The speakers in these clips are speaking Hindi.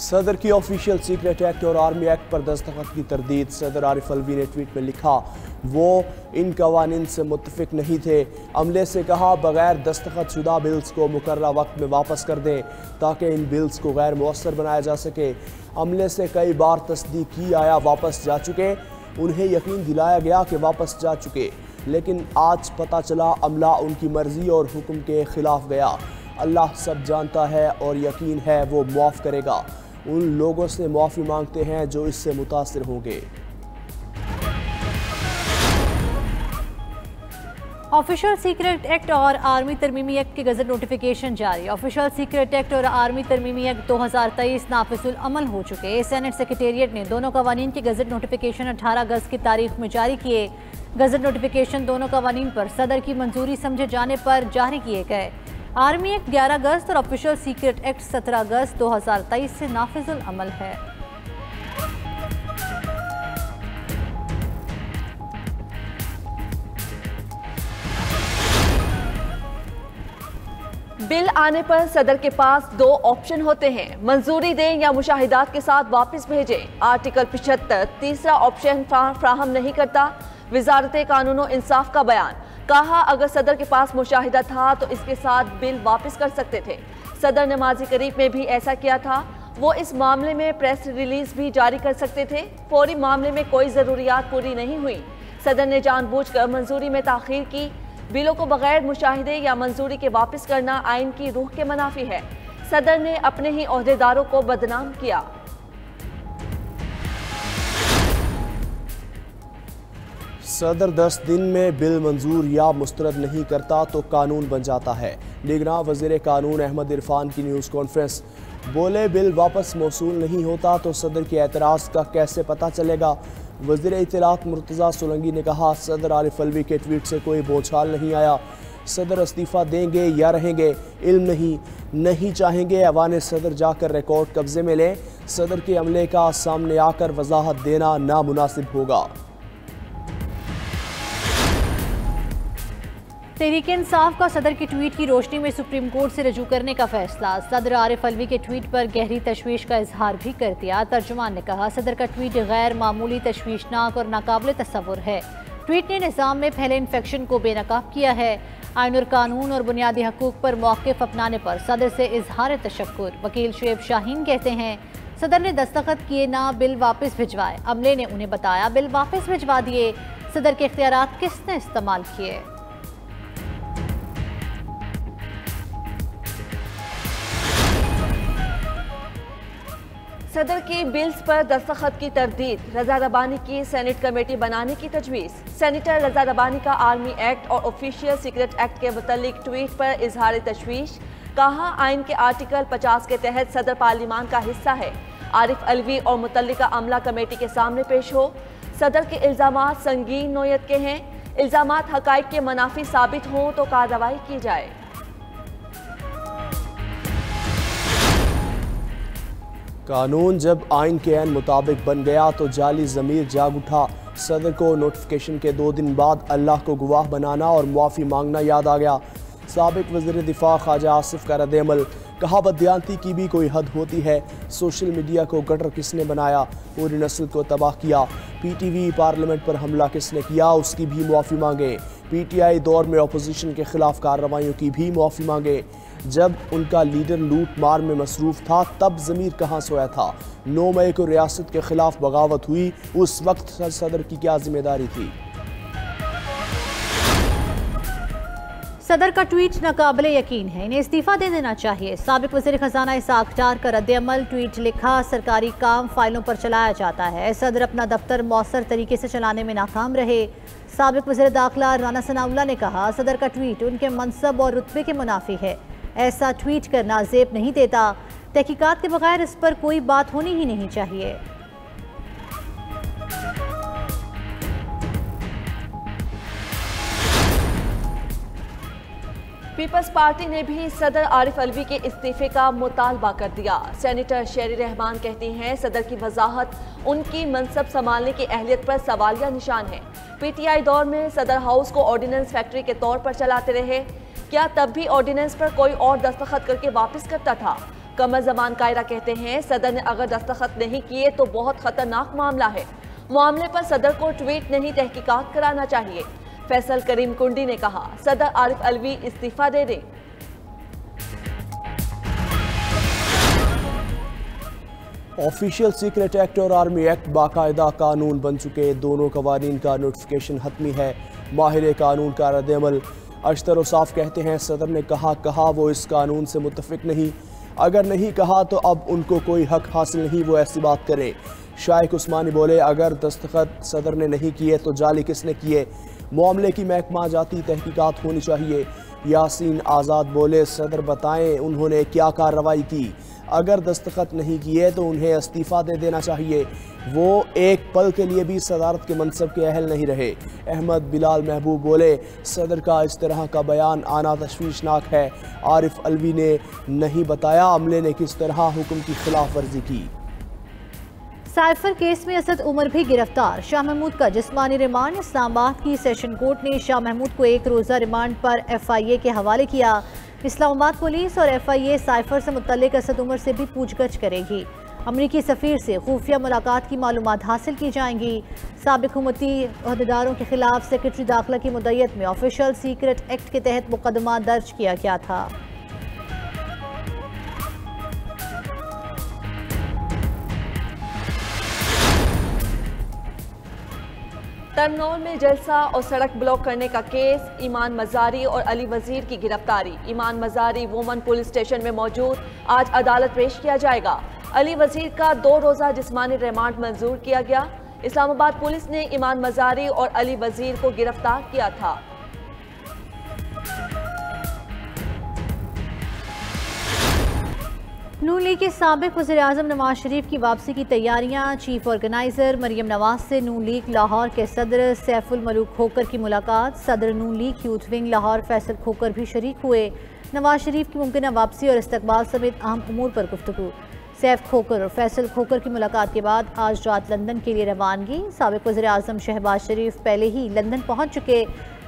सदर की ऑफिशियल सीक्रेट एक्ट और आर्मी एक्ट पर दस्तखत की तरदीद। सदर आरिफ अलवी ने ट्वीट में लिखा, वो इन कवानीन से मुत्तफिक नहीं थे। अमले से कहा बगैर दस्तखत शुदा बिल्स को मुकर्ररा वक्त में वापस कर दें ताकि इन बिल्स को गैर मुअस्सर बनाया जा सके। अमले से कई बार तस्दीक की आया वापस जा चुके, उन्हें यकीन दिलाया गया कि वापस जा चुके, लेकिन आज पता चला अमला उनकी मर्जी और हुक्म के खिलाफ गया। अल्लाह सब जानता है और यकीन है वो मुआफ़ करेगा। उन लोगों से मुआफ़ी मांगते हैं जो इससे मुतासिर होंगे। ऑफिशियल सीक्रेट एक्ट और आर्मी तरमीमी एक्ट की गजट नोटिफिकेशन जारी। ऑफिशियल सीक्रेट एक्ट और आर्मी तरमीमी एक्ट 2023 नाफिजुल अमल हो चुके। सेनेट सेक्रेटेरिएट ने दोनों कवानीन की गजट नोटिफिकेशन 18 अगस्त की तारीख में जारी किए। गजट नोटिफिकेशन दोनों कवानीन पर सदर की मंजूरी समझे जाने पर जारी किए गए। आर्मी एक्ट 11 अगस्त और ऑफिशियल सीक्रेट एक्ट 17 अगस्त 2023 से नाफिजुल अमल है। बिल आने पर सदर के पास दो ऑप्शन होते हैं, मंजूरी दें या मुशाहिदात के साथ वापस भेजें। आर्टिकल 75 तीसरा ऑप्शन फ्राहम नहीं करता। वजारत कानून और इंसाफ का बयान, कहा अगर सदर के पास मुशाहिदा था तो इसके साथ बिल वापस कर सकते थे। सदर ने माजी करीब में भी ऐसा किया था। वो इस मामले में प्रेस रिलीज भी जारी कर सकते थे। फौरी मामले में कोई ज़रूरियात पूरी नहीं हुई। सदर ने जानबूझकर मंजूरी में ताख़ीर की। बिलों को बगैर मुशाहिदे या मंजूरी के वापस करना आइन की रूह के मुनाफी है। सदर ने अपने ही ओहदेदारों को बदनाम किया। सदर 10 दिन में बिल मंजूर या मुस्तरद नहीं करता तो कानून बन जाता है। निगरान वज़ीर कानून अहमद इरफान की न्यूज़ कॉन्फ्रेंस, बोले बिल वापस मौसूल नहीं होता तो सदर के एतराज़ का कैसे पता चलेगा। वज़ीर इत्तलात मुर्तज़ा सोलंकी ने कहा, सदर आरिफ अलवी के ट्वीट से कोई बोझाल नहीं आया। सदर इस्तीफ़ा देंगे या रहेंगे इल्म नहीं चाहेंगे ऐवान सदर जाकर रिकॉर्ड कब्जे में लें। सदर के अमले का सामने आकर वजाहत देना नामुनासिब होगा। तहरीक इंसाफ का सदर के ट्वीट की रोशनी में सुप्रीम कोर्ट से रजू करने का फैसला। सदर आरिफ अलवी के ट्वीट पर गहरी तशवीश का इजहार भी कर दिया। तर्जुमान ने कहा, सदर का ट्वीट गैर मामूली, तशवीशनाक और नाकाबिल तस्वुर है। ट्वीट ने निज़ाम में फैले इन्फेक्शन को बेनकाब किया है। आइन और कानून और बुनियादी हकूक पर मौक़िफ़ अपनाने पर सदर से इजहार तशक्कुर। वकील शुएब शाहीन कहते हैं, सदर ने दस्तखत किए ना बिल वापस भिजवाए। अमले ने उन्हें बताया बिल वापस भिजवा दिए। सदर के इख्तियारात किसने इस्तेमाल किए। सदर की बिल्स पर दस्तखत की तरदीद। रजा रबानी की सेनेट कमेटी बनाने की तजवीज़। सेनेटर रजा रबानी का आर्मी एक्ट और ऑफिशियल सीक्रेट एक्ट के मुतालिक ट्वीट पर इजहार तशवीश। कहा आइन के आर्टिकल 50 के तहत सदर पार्लिमान का हिस्सा है। आरिफ अलवी और मुतल्लिका अमला कमेटी के सामने पेश हो। सदर के इल्ज़ामात संगीन नोयत के हैं। इल्ज़ामात हक़ाइक़ के मुनाफी साबित हों तो कार्रवाई की जाए। कानून जब आइन के ऐन मुताबिक बन गया तो जाली ज़मीर जाग उठा। सदर को नोटिफिकेशन के 2 दिन बाद अल्लाह को गवाह बनाना और मुआफ़ी मांगना याद आ गया। साबिक वज़ीर दिफा ख्वाजा आसिफ का रद्द-ए-अमल, कहा बददियानती की भी कोई हद होती है। सोशल मीडिया को गटर किसने बनाया, पूरी नस्ल को तबाह किया। PTV पार्लियामेंट पर हमला किसने किया, उसकी भी मुआफ़ी मांगे। PTI दौर में अपोजिशन के खिलाफ कार्रवाइयों की भी मुआफ़ी मांगे। जब उनका लीडर लूट मार में मसरूफ़ था तब ज़मीर कहाँ सोया था। 9 मई को रियासत के खिलाफ बगावत हुई, उस वक्त सदर की क्या जिम्मेदारी थी। सदर का ट्वीट नाकाबिल यकीन है, इन्हें इस्तीफ़ा दे देना चाहिए। साबिक वज़ीर खजाना इसाक डार का रद्द-ए-अमल, ट्वीट लिखा, सरकारी काम फाइलों पर चलाया जाता है। सदर अपना दफ्तर मौसर तरीके से चलाने में नाकाम रहे। साबिक वज़ीर दाखिला राना सनाउल्लाह ने कहा, सदर का ट्वीट उनके मनसब और रुतबे के मुनाफी है। ऐसा ट्वीट करना ज़ेब नहीं देता। तहकीकात के बगैर इस पर कोई बात होनी ही नहीं चाहिए। पीपल्स पार्टी ने भी सदर आरिफ अलवी के इस्तीफे का मुतालबा कर दिया। सेनेटर शेरी रहमान कहती हैं, सदर की वजाहत उनकी मनसब संभालने की अहलियत पर सवालिया निशान है। PTI दौर में सदर हाउस को ऑर्डिनेंस फैक्ट्री के तौर पर चलाते रहे। क्या तब भी ऑर्डिनेंस पर कोई और दस्तखत करके वापस करता था? कमर जमान कायरा कहते हैं सदर ने अगर दस्तखत नहीं किए तो बहुत खतरनाक मामला है। मामले पर सदर को ट्वीट नहीं तहकीकात कराना चाहिए। फैसल करीम कुंडी ने कहा सदर आरिफ अलवी इस्तीफा दे दें। ऑफिशियल सीक्रेट एक्ट और आर्मी एक्ट बाकायदा कानून बन चुके। दोनों कवानीन का नोटिफिकेशन हतमी है। माहिर कानून का रद्द-ए-अमल। अशतर साफ कहते हैं सदर ने कहा वो इस कानून से मुत्तफिक नहीं। अगर नहीं कहा तो अब उनको कोई हक हासिल नहीं, वो ऐसी बात करें। शाइख उस्मानी बोले अगर दस्तखत सदर ने नहीं किए तो जाली किसने किए। मामले की महकमा जाती तहकीकात होनी चाहिए। यासीन आज़ाद बोले सदर बताएं उन्होंने क्या कार्रवाई की। अगर दस्तखत नहीं किए तो उन्हें इस्तीफ़ा दे देना चाहिए। वो एक पल के लिए भी सदारत के मनसब के अहल नहीं रहे। अहमद बिलाल महबूब बोले सदर का इस तरह का बयान आना तशवीशनाक है। आरिफ अलवी ने नहीं बताया अमले ने किस तरह हुक्म की खिलाफ वर्जी की। साइफर केस में असद उमर भी गिरफ्तार। शाह महमूद का जिस्मानी रिमांड। इस्लामाबाद की सेशन कोर्ट ने शाह महमूद को 1 रोज़ा रिमांड पर FIA के हवाले किया। इस्लामाबाद पुलिस और FIA साइफर से मुतल्लिक असद उमर से भी पूछगछ करेगी। अमरीकी सफ़ीर से खुफिया मुलाकात की मालूमात हासिल की जाएंगी। साबिक हुकूमती अहदेदारों के खिलाफ सेक्रेटरी दाखिला की मुद्दत में ऑफिशियल सीक्रेट एक्ट के तहत मुकदमा दर्ज किया गया था। तरनौल में जलसा और सड़क ब्लॉक करने का केस। ईमान मजारी और अली वजीर की गिरफ्तारी। ईमान मजारी वुमन पुलिस स्टेशन में मौजूद, आज अदालत पेश किया जाएगा। अली वजीर का 2 रोज़ा जिस्मानी रिमांड मंजूर किया गया। इस्लामाबाद पुलिस ने ईमान मजारी और अली वजीर को गिरफ्तार किया था। नून लीग के साबिक वज़ीर-ए-आज़म नवाज शरीफ की वापसी की तैयारियां। चीफ ऑर्गेनाइजर मरियम नवाज से नून लीग लाहौर के सदर सैफुल मलूक खोकर की मुलाकात। सदर Noon league youth wing Lahore Faisal Khokhar भी शरीक हुए। नवाज शरीफ की मुमकिन वापसी और इस्तकबाल समेत अहम उमूर पर गुफ्तगू। सैफ खोकर और फैसल खोकर की मुलाकात के बाद आज रात लंदन के लिए रवानगी। साबिक वज़ीर-ए-आज़म शहबाज शरीफ पहले ही लंदन पहुँच चुके।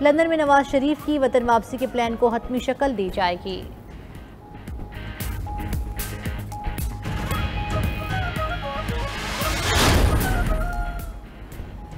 लंदन में नवाज शरीफ की वतन वापसी के प्लान को हतमी शक्ल दी जाएगी।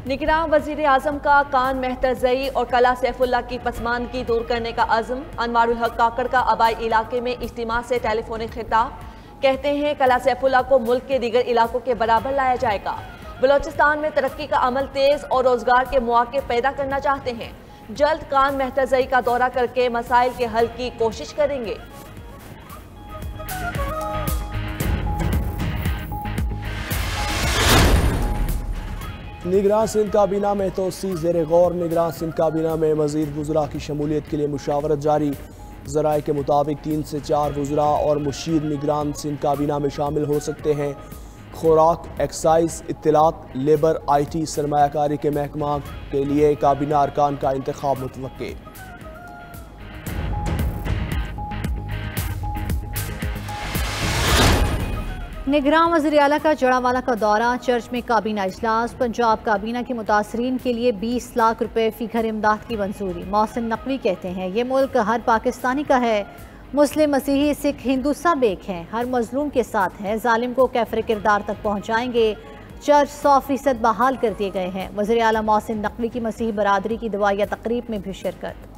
निगरान वजीर आजम का कान मेहतरजई और कला सैफुल्ला की पसमानदगी दूर करने का अज़्म। अनवारुल हक काकड़ का आबाई इलाके में इज्तिमा से टेलीफोनिक खिताब। कहते हैं कला सैफुल्ला को मुल्क के दीगर इलाकों के बराबर लाया जाएगा। बलोचिस्तान में तरक्की का अमल तेज और रोजगार के मौके पैदा करना चाहते हैं। जल्द कान मेहतरजई का दौरा करके मसाइल के हल की कोशिश करेंगे। निगरान सिंध काबीना में तोसी ज़ेर गौर। निगरान सिंध काबीना में मज़ीद वज़रा की शमूलियत के लिए मुशावरत जारी। ज़राए के मुताबिक 3 से 4 वज़रा और मुशीर निगरान सिंध काबीना में शामिल हो सकते हैं। खुराक, एक्साइज, इत्तलात, लेबर, IT, सरमायाकारी के महकमा के लिए काबीना अरकान का इंतखाब मुतवक्के। निगरान वज़ीर आला का जड़ावाला का दौरा। चर्च में काबीना इजलास। पंजाब काबीना के मुतासरीन के लिए 20 लाख रुपए फी घर इमदाद की मंजूरी। मोहसिन नकवी कहते हैं ये मुल्क हर पाकिस्तानी का है। मुस्लिम, मसीही, सिख, हिंदू सब एक हैं। हर मजलूम के साथ है। जालिम को कैफरे किरदार तक पहुँचाएंगे। चर्च 100% बहाल कर दिए गए हैं। वज़ीर आला मोहसिन नकवी की मसीही बरादरी की दवाइया तकरीब में भी शिरकत।